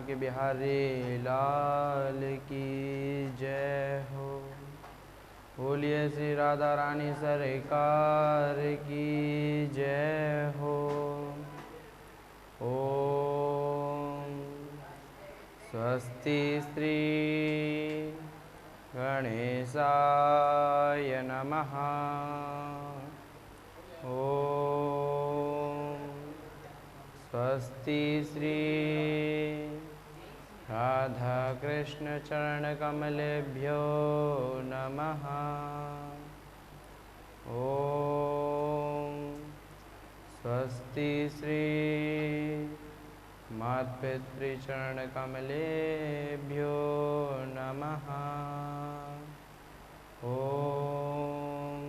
बांके बिहारी लाल की जय हो। बोलिए श्री राधा रानी सरकार की जय हो। ओम स्वस्ति श्री गणेशाय नमः। ओम स्वस्ति श्री राधा कृष्ण चरण कमलेभ्यो नमः। ओम स्वस्ति श्री मातपितृचरण कमलेभ्यो नमः। ओम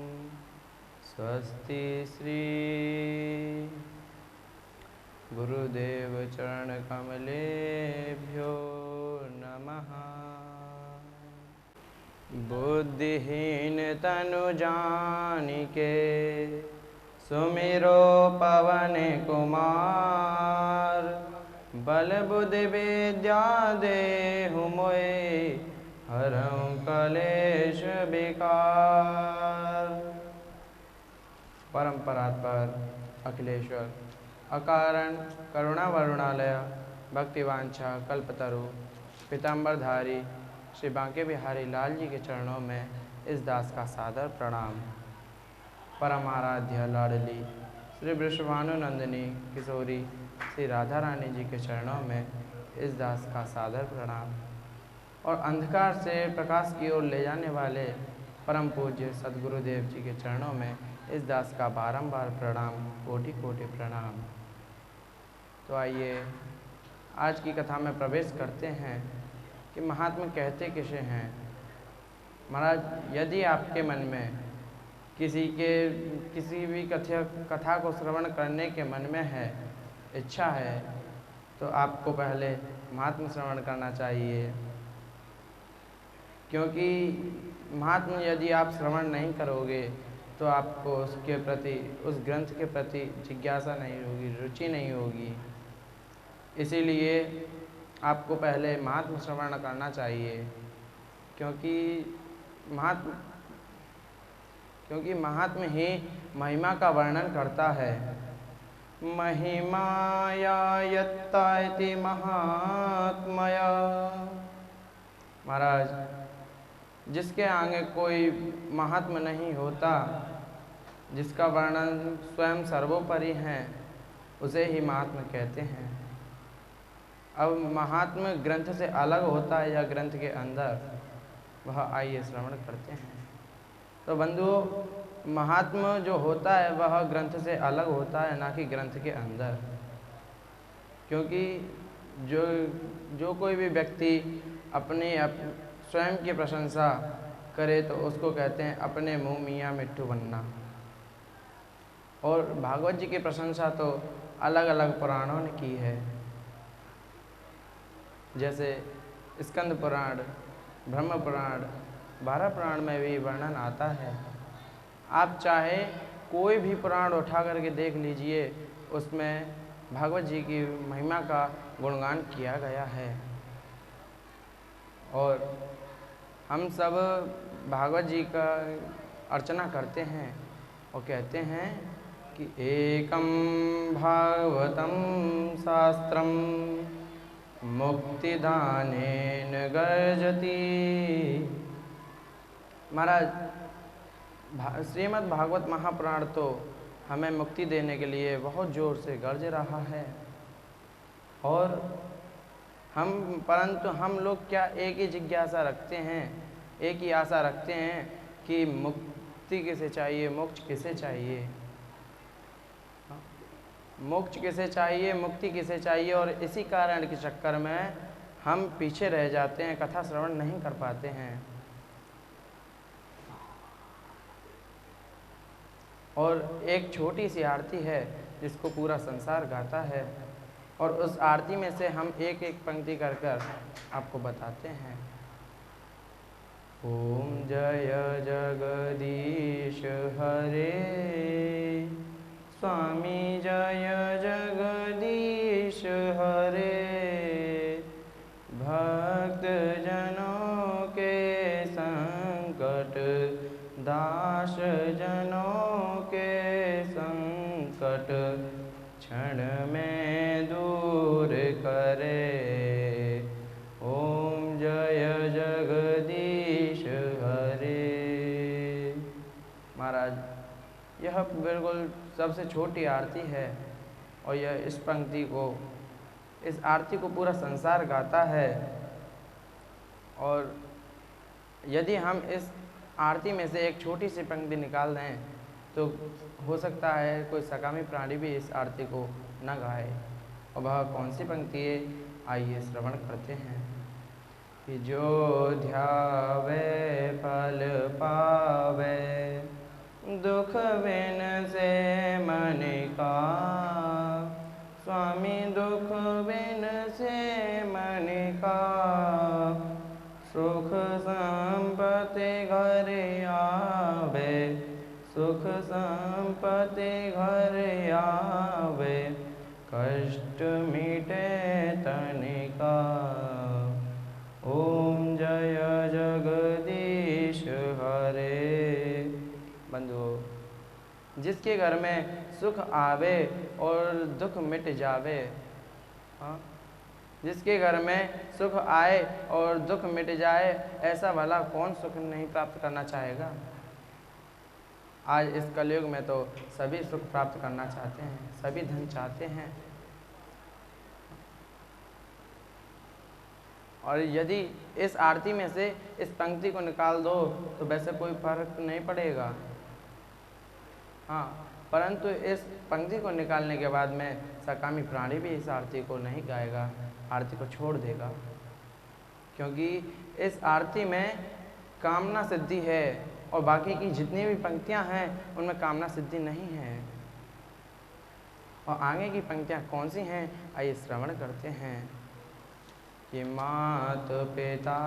स्वस्ति श्री गुरुदेव चरण कमलेभ्यो नमः। बुद्धिहीन तनु जानिके सुमिरो पवन कुमार। बल बुद्धि विद्या देहु मोए हरऊँ कलेश विकार। परम परात्पर अखिलेश्वर अकारण करुणा वरुणालय भक्तिवांछा कल्पतरु पीताम्बरधारी श्री बांके बिहारी लाल जी के चरणों में इस दास का सादर प्रणाम। परम आराध्य लाडली श्री वृषभानुनंदिनी किशोरी श्री राधा रानी जी के चरणों में इस दास का सादर प्रणाम। और अंधकार से प्रकाश की ओर ले जाने वाले परम पूज्य सद्गुरुदेव जी के चरणों में इस दास का बारंबार प्रणाम, कोटि कोटि प्रणाम। तो आइए आज की कथा में प्रवेश करते हैं कि महात्मा कहते किसे हैं। महाराज, यदि आपके मन में किसी भी कथा को श्रवण करने के मन में है, इच्छा है, तो आपको पहले महात्मा श्रवण करना चाहिए। क्योंकि महात्मा यदि आप श्रवण नहीं करोगे तो आपको उसके प्रति, उस ग्रंथ के प्रति जिज्ञासा नहीं होगी, रुचि नहीं होगी। इसीलिए आपको पहले महात्मा श्रवण करना चाहिए। क्योंकि महात्मा ही महिमा का वर्णन करता है। महिमाया यत्ता इति महात्मया। महाराज, जिसके आगे कोई महात्मा नहीं होता, जिसका वर्णन स्वयं सर्वोपरि है, उसे ही महात्मा कहते हैं। अब महात्मा ग्रंथ से अलग होता है या ग्रंथ के अंदर, वह आइए श्रवण करते हैं। तो बंधुओं, महात्मा जो होता है वह ग्रंथ से अलग होता है, ना कि ग्रंथ के अंदर। क्योंकि जो कोई भी व्यक्ति अपनी स्वयं की प्रशंसा करे तो उसको कहते हैं अपने मुँह मियाँ मिट्ठू बनना। और भागवत जी की प्रशंसा तो अलग अलग पुराणों ने की है। जैसे स्कंद पुराण, ब्रह्म पुराण, 12 पुराण में भी वर्णन आता है। आप चाहे कोई भी पुराण उठा करके देख लीजिए, उसमें भागवत जी की महिमा का गुणगान किया गया है। और हम सब भागवत जी का अर्चना करते हैं और कहते हैं कि एकम भागवतम शास्त्रम मुक्तिदानेन गर्जति। महाराज, श्रीमद् भागवत महापुराण तो हमें मुक्ति देने के लिए बहुत जोर से गरज रहा है। और परंतु हम लोग क्या एक ही जिज्ञासा रखते हैं, एक ही आशा रखते हैं कि मुक्ति किसे चाहिए, मोक्ष किसे चाहिए, मोक्ष किसे चाहिए, मुक्ति किसे चाहिए। और इसी कारण के चक्कर में हम पीछे रह जाते हैं, कथा श्रवण नहीं कर पाते हैं। और एक छोटी सी आरती है जिसको पूरा संसार गाता है, और उस आरती में से हम एक एक पंक्ति कर कर आपको बताते हैं। ओम जय जगदीश हरे, स्वामी जय जगदीश हरे, बिल्कुल सबसे छोटी आरती है और यह इस आरती को पूरा संसार गाता है। और यदि हम इस आरती में से एक छोटी सी पंक्ति निकाल दें तो हो सकता है कोई सकामी प्राणी भी इस आरती को न गाए। और वह कौन सी पंक्ति है, आइए श्रवण करते हैं। कि जो ध्यावे फल पावे, दुख बिन से मन का, स्वामी दुख बिन से मन का, सुख संपत्ति घर आवे, सुख संपत्ति घर आवे, कष्ट मिटे तन का। ओम जय जगदीश हरे। बंधुओं, जिसके घर में सुख आवे और दुख मिट जावे, हाँ, जिसके घर में सुख आए और दुख मिट जाए, ऐसा भला कौन सुख नहीं प्राप्त करना चाहेगा। आज इस कलयुग में तो सभी सुख प्राप्त करना चाहते हैं, सभी धन चाहते हैं। और यदि इस आरती में से इस पंक्ति को निकाल दो तो वैसे कोई फर्क नहीं पड़ेगा, हाँ, परंतु इस पंक्ति को निकालने के बाद में सकामी प्राणी भी इस आरती को नहीं गाएगा, आरती को छोड़ देगा। क्योंकि इस आरती में कामना सिद्धि है और बाकी की जितनी भी पंक्तियां हैं उनमें कामना सिद्धि नहीं है। और आगे की पंक्तियां कौन सी हैं, आइए श्रवण करते हैं। कि मात पिता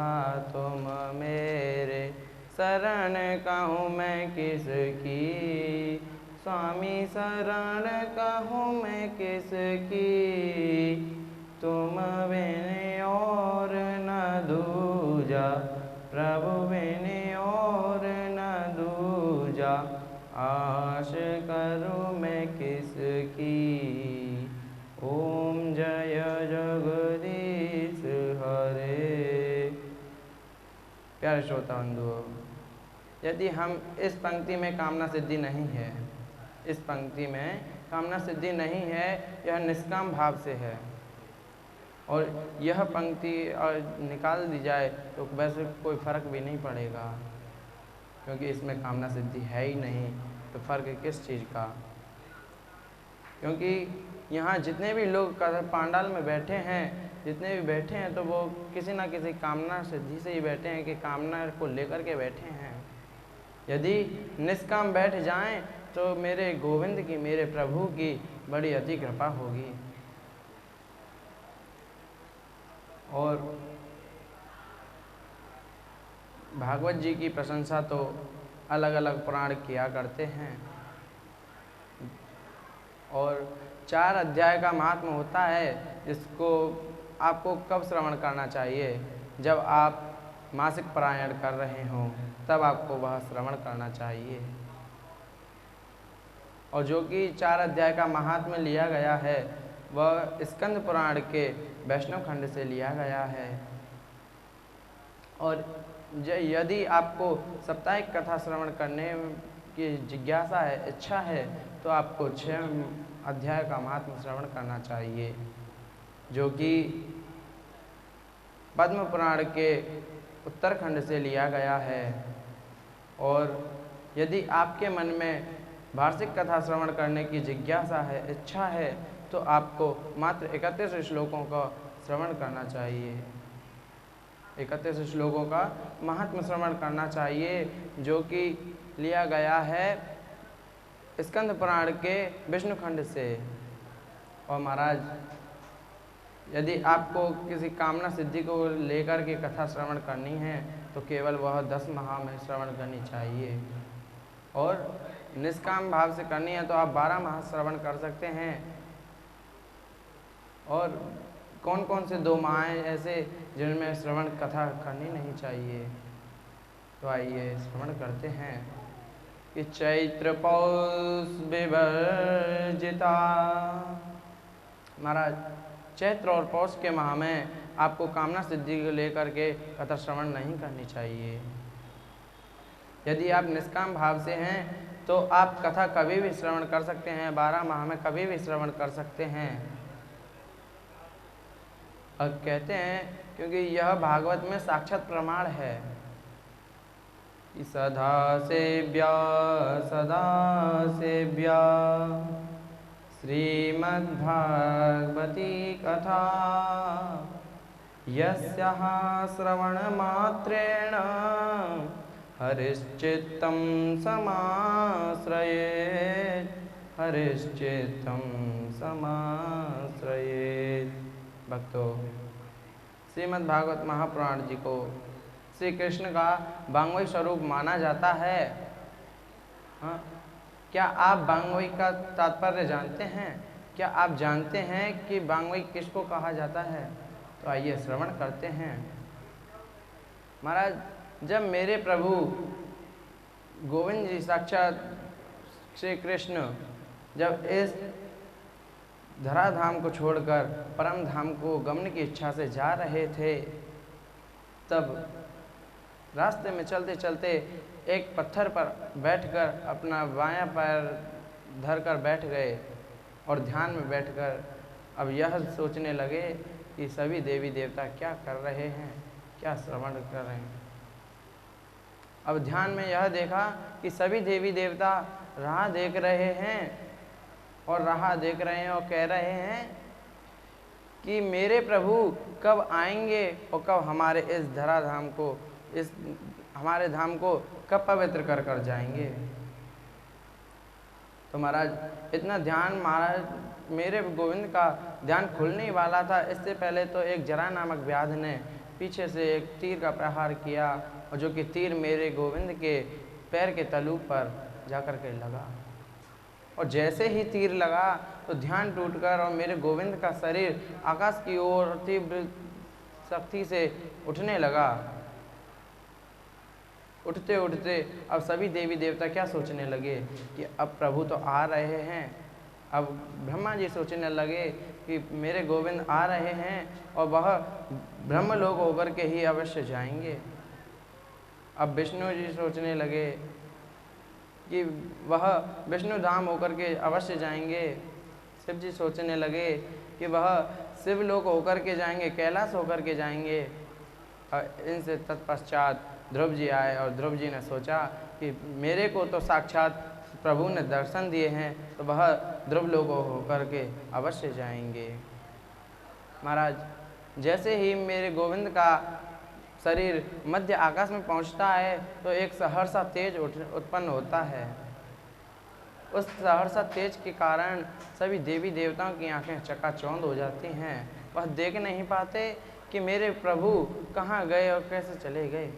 तुम मेरे, शरण कहूँ मैं किसकी, स्वामी शरण कहूँ मैं किसकी, तुम बिन और न दूजा, प्रभु बिन और न दूजा, आश करूँ मैं किसकी। ओम जय जगदीश हरे। प्यारे श्रोता बंधुओं, यदि हम इस पंक्ति में कामना सिद्धि नहीं है, इस पंक्ति में कामना सिद्धि नहीं है, यह निष्काम भाव से है, और यह पंक्ति निकाल दी जाए तो वैसे कोई फर्क भी नहीं पड़ेगा, क्योंकि इसमें कामना सिद्धि है ही नहीं, तो फर्क किस चीज़ का। क्योंकि यहाँ जितने भी लोग पांडाल में बैठे हैं, जितने भी बैठे हैं, तो वो किसी ना किसी कामना सिद्धि से ही बैठे हैं, कि कामना को लेकर के बैठे हैं। यदि निष्काम बैठ जाएं तो मेरे गोविंद की, मेरे प्रभु की बड़ी अति कृपा होगी। और भागवत जी की प्रशंसा तो अलग अलग पुराण किया करते हैं, और 4 अध्याय का महात्म्य होता है, जिसको आपको कब श्रवण करना चाहिए, जब आप मासिक पारायण कर रहे हों, तब आपको वह श्रवण करना चाहिए। और जो कि 4 अध्याय का महात्म्य लिया गया है, वह स्कंद पुराण के वैष्णव खंड से लिया गया है। और यदि आपको साप्ताहिक कथा श्रवण करने की जिज्ञासा है, इच्छा है, तो आपको 6 अध्याय का महात्म्य श्रवण करना चाहिए, जो कि पद्म पुराण के उत्तरखंड से लिया गया है। और यदि आपके मन में वार्षिक कथा श्रवण करने की जिज्ञासा है, इच्छा है, तो आपको मात्र 31 श्लोकों का श्रवण करना चाहिए, 31 श्लोकों का महात्म्य श्रवण करना चाहिए, जो कि लिया गया है स्कंद पुराण के विष्णु खंड से। और महाराज, यदि आपको किसी कामना सिद्धि को लेकर के कथा श्रवण करनी है, तो केवल वह 10 माह में श्रवण करनी चाहिए, और निष्काम भाव से करनी है तो आप 12 माह श्रवण कर सकते हैं। और कौन कौन से 2 माह ऐसे जिनमें श्रवण कथा करनी नहीं चाहिए, तो आइए श्रवण करते हैं। कि चैत्र पौष विवर्जिता, महाराज चैत्र और पौष के माह में आपको कामना सिद्धि को लेकर के कथा श्रवण नहीं करनी चाहिए। यदि आप निष्काम भाव से हैं तो आप कथा कभी भी श्रवण कर सकते हैं, 12 माह में कभी भी श्रवण कर सकते हैं। और कहते हैं क्योंकि यह भागवत में साक्षात प्रमाण है। सदा सेव्या श्रीमद्भागवती कथा यस्याः श्रवणमात्रेण हरिश्चित्तं समाश्रयेत्, हरिश्चित्तं समाश्रयेत्। भक्तों, श्रीमद् भागवत महापुराण जी को श्री कृष्ण का वाङ्मयी स्वरूप माना जाता है। हाँ, क्या आप वाङ्मयी का तात्पर्य जानते हैं? क्या आप जानते हैं कि वाङ्मयी किसको कहा जाता है? तो आइए श्रवण करते हैं। महाराज, जब मेरे प्रभु गोविंद जी साक्षात श्री कृष्ण जब इस धराधाम को छोड़कर परम धाम को गमन की इच्छा से जा रहे थे, तब रास्ते में चलते चलते एक पत्थर पर बैठकर अपना बायां पैर धरकर बैठ गए और ध्यान में बैठकर अब यह सोचने लगे कि सभी देवी देवता क्या कर रहे हैं, क्या श्रवण कर रहे हैं। अब ध्यान में यह देखा कि सभी देवी देवता राह देख रहे हैं और राह देख रहे हैं और कह रहे हैं कि मेरे प्रभु कब आएंगे और कब हमारे इस धराधाम को, इस हमारे धाम को कब पवित्र कर कर जाएंगे। तो महाराज इतना ध्यान, महाराज मेरे गोविंद का ध्यान खुलने ही वाला था, इससे पहले तो एक जरा नामक व्याध ने पीछे से एक तीर का प्रहार किया और जो कि तीर मेरे गोविंद के पैर के तलू पर जाकर के लगा। और जैसे ही तीर लगा तो ध्यान टूटकर और मेरे गोविंद का शरीर आकाश की ओर तीव्र शक्ति से उठने लगा। उठते उठते अब सभी देवी देवता क्या सोचने लगे कि अब प्रभु तो आ रहे हैं। अब ब्रह्मा जी सोचने लगे कि मेरे गोविंद आ रहे हैं और वह ब्रह्मलोक होकर के ही अवश्य जाएंगे। अब विष्णु जी सोचने लगे कि वह विष्णु धाम होकर के अवश्य जाएंगे। शिव जी सोचने लगे कि वह शिवलोक होकर के जाएंगे, कैलाश होकर के जाएंगे। और इनसे तत्पश्चात ध्रुव जी आए और ध्रुव जी ने सोचा कि मेरे को तो साक्षात प्रभु ने दर्शन दिए हैं, तो वह ध्रुव लोक होकर के अवश्य जाएंगे। महाराज जैसे ही मेरे गोविंद का शरीर मध्य आकाश में पहुंचता है तो एक सहर्षा तेज उत्पन्न होता है। उस सहर्षा तेज के कारण सभी देवी देवताओं की आंखें चकाचौंध हो जाती हैं। वह देख नहीं पाते कि मेरे प्रभु कहाँ गए और कैसे चले गए।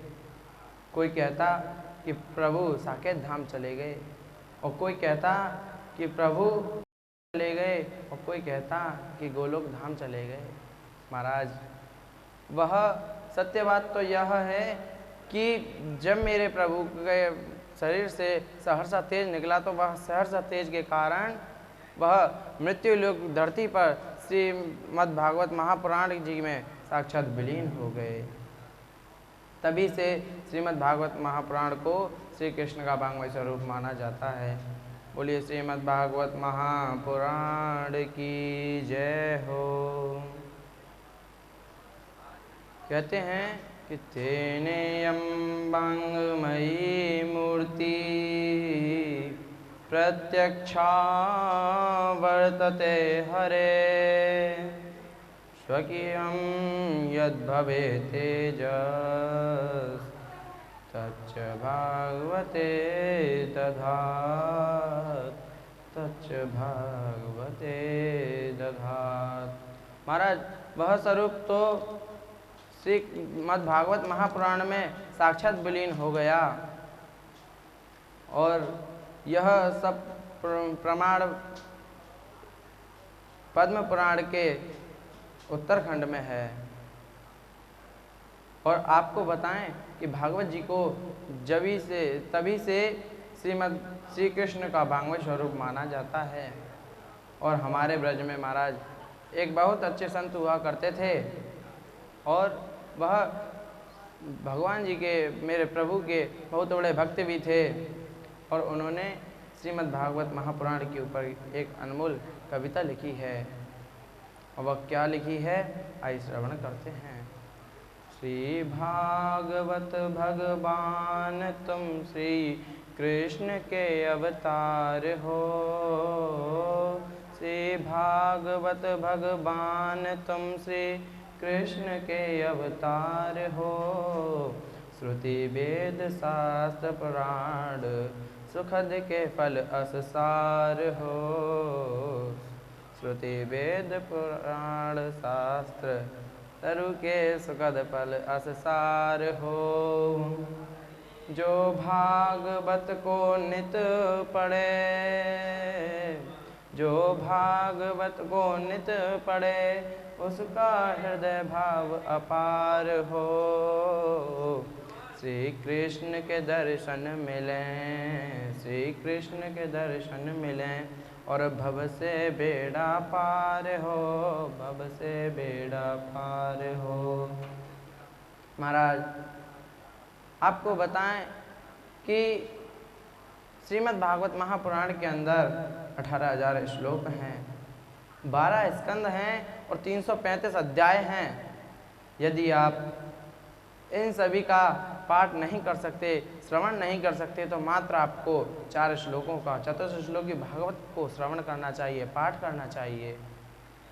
कोई कहता कि प्रभु साकेत धाम चले गए, और कोई कहता कि प्रभु चले गए, और कोई कहता कि गोलोक धाम चले गए। महाराज वह सत्य बात तो यह है कि जब मेरे प्रभु के शरीर से सहर्षा तेज निकला तो वह सहर्षा तेज के कारण वह मृत्यु लोक धरती पर श्रीमद् भागवत महापुराण जी में साक्षात विलीन हो गए। तभी से श्रीमद् भागवत महापुराण को श्री कृष्ण का वाङ्मय स्वरूप माना जाता है। बोलिए श्रीमद् भागवत महापुराण की जय हो। कहते हैं कि तेनेयं वाङ्मयी मूर्ति प्रत्यक्षा वर्तते हरे, स्वकीयं यद्भवेत् तेजस् तच्च भागवते दधात्, तच्च भागवते दधात्। महाराज वह स्वरूप तो श्रीमद् भागवत महापुराण में साक्षात विलीन हो गया, और यह सब प्रमाण पद्म पुराण के उत्तरखंड में है। और आपको बताएं कि भागवत जी को तभी से श्रीमद् श्री कृष्ण का वाङ्मय स्वरूप माना जाता है। और हमारे ब्रज में महाराज एक बहुत अच्छे संत हुआ करते थे, और वह भगवान जी के, मेरे प्रभु के बहुत बड़े भक्त भी थे। और उन्होंने श्रीमद् भागवत महापुराण के ऊपर एक अनमोल कविता लिखी है। और वह क्या लिखी है, आइए श्रवण करते हैं। श्री भागवत भगवान तुम श्री कृष्ण के अवतार हो। श्री भागवत भगवान तुम श्री कृष्ण के अवतार हो। श्रुति वेद शास्त्र पुराण सुखद के फल अससार हो। श्रुति वेद पुराण शास्त्र तरु के सुखद फल अससार हो। जो भागवत को नित पढ़े, जो भागवत को नित पढ़े, उसका हृदय भाव अपार हो। श्री कृष्ण के दर्शन मिलें, श्री कृष्ण के दर्शन मिलें, और भव से बेड़ा पार हो, भव से बेड़ा पार हो। महाराज आपको बताएं कि श्रीमद् भागवत महापुराण के अंदर 18,000 श्लोक हैं, 12 स्कंद हैं और 335 अध्याय हैं। यदि आप इन सभी का पाठ नहीं कर सकते, श्रवण नहीं कर सकते, तो मात्र आपको 4 श्लोकों का, चतुर्श्लोकी भागवत को श्रवण करना चाहिए, पाठ करना चाहिए।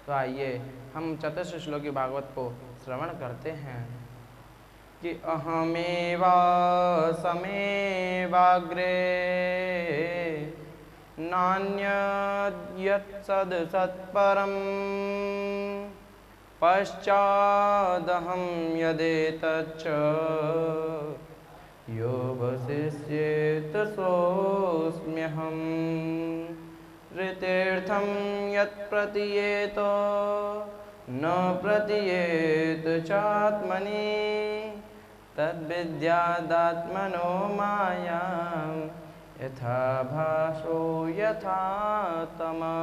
तो आइए हम चतुर्श्लोकी भागवत को श्रवण करते हैं कि अहमेवा समेवाग्रे नान्यत् सत्परम् पश्चादहं यदेतच्च यो वसिष्येत सोऽस्म्यहम्। ऋतीर्थं यत् प्रतीयेत न प्रतीयेत चात्मनि तद्विद्यादात्मनो मायां यथा भासो यथा तमा,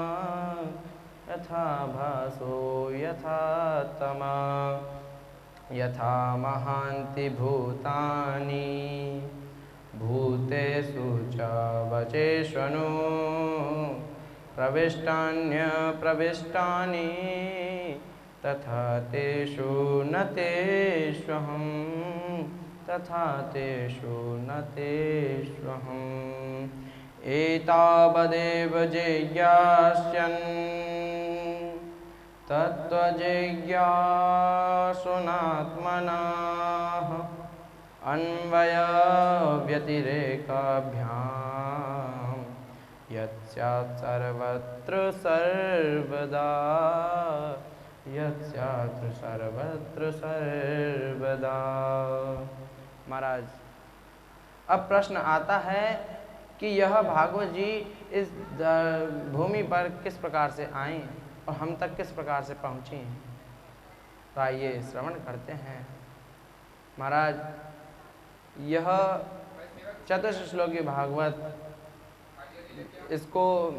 यथा भासो यथा तमा। यथा महान्ति भूतानि भूतेषु च वचेष्वनु प्रविष्टान्यप्रविष्टानि तथा तेषु न तेष्वहं, तथा तेषु न तेष्वहम्। एतावदेव जिज्ञास्यन् तत्त्वजिज्ञासुनात्मनः अन्वयव्यतिरेकाभ्यां यत्स्यात् सर्वत्र सर्वदा, यत्स्यात् सर्वत्र सर्वदा। महाराज अब प्रश्न आता है कि यह भागवत जी इस भूमि पर किस प्रकार से आए और हम तक किस प्रकार से पहुँची। तो आइए श्रवण करते हैं। महाराज यह चतुर्श्लोकी भागवत, इसको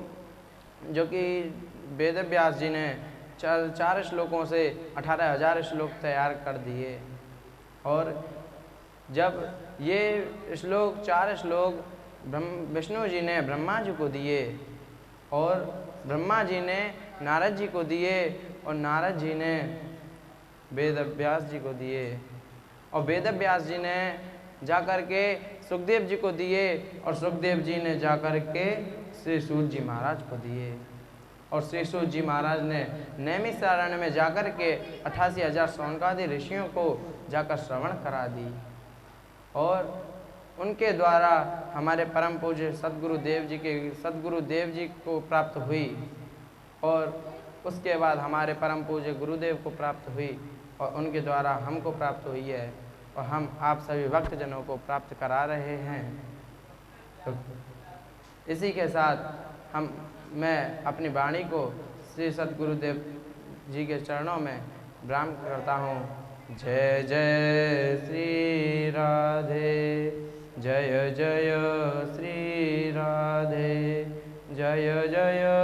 जो कि वेद व्यास जी ने 4 श्लोकों से 18,000 श्लोक तैयार कर दिए। और जब ये श्लोक 4 श्लोक विष्णु जी ने ब्रह्मा जी को दिए और ब्रह्मा जी ने नारद जी को दिए और नारद जी ने वेद व्यास जी को दिए और वेद व्यास जी ने जाकर के सुखदेव जी को दिए और सुखदेव जी ने जाकर के श्री सूत जी महाराज को दिए और श्री सूत जी महाराज ने नैमिषारण्य में जाकर के 88,000 सौनकादि ऋषियों को जाकर श्रवण करा दी और उनके द्वारा हमारे परम पूज्य सद्गुरु देव जी को प्राप्त हुई और उसके बाद हमारे परम पूज्य गुरुदेव को प्राप्त हुई और उनके द्वारा हमको प्राप्त हुई है और हम आप सभी भक्तजनों को प्राप्त करा रहे हैं। तो इसी के साथ मैं अपनी वाणी को श्री सद्गुरुदेव जी के चरणों में विराम करता हूँ। जय जय श्री राधे, जय जय श्री राधे, जय जय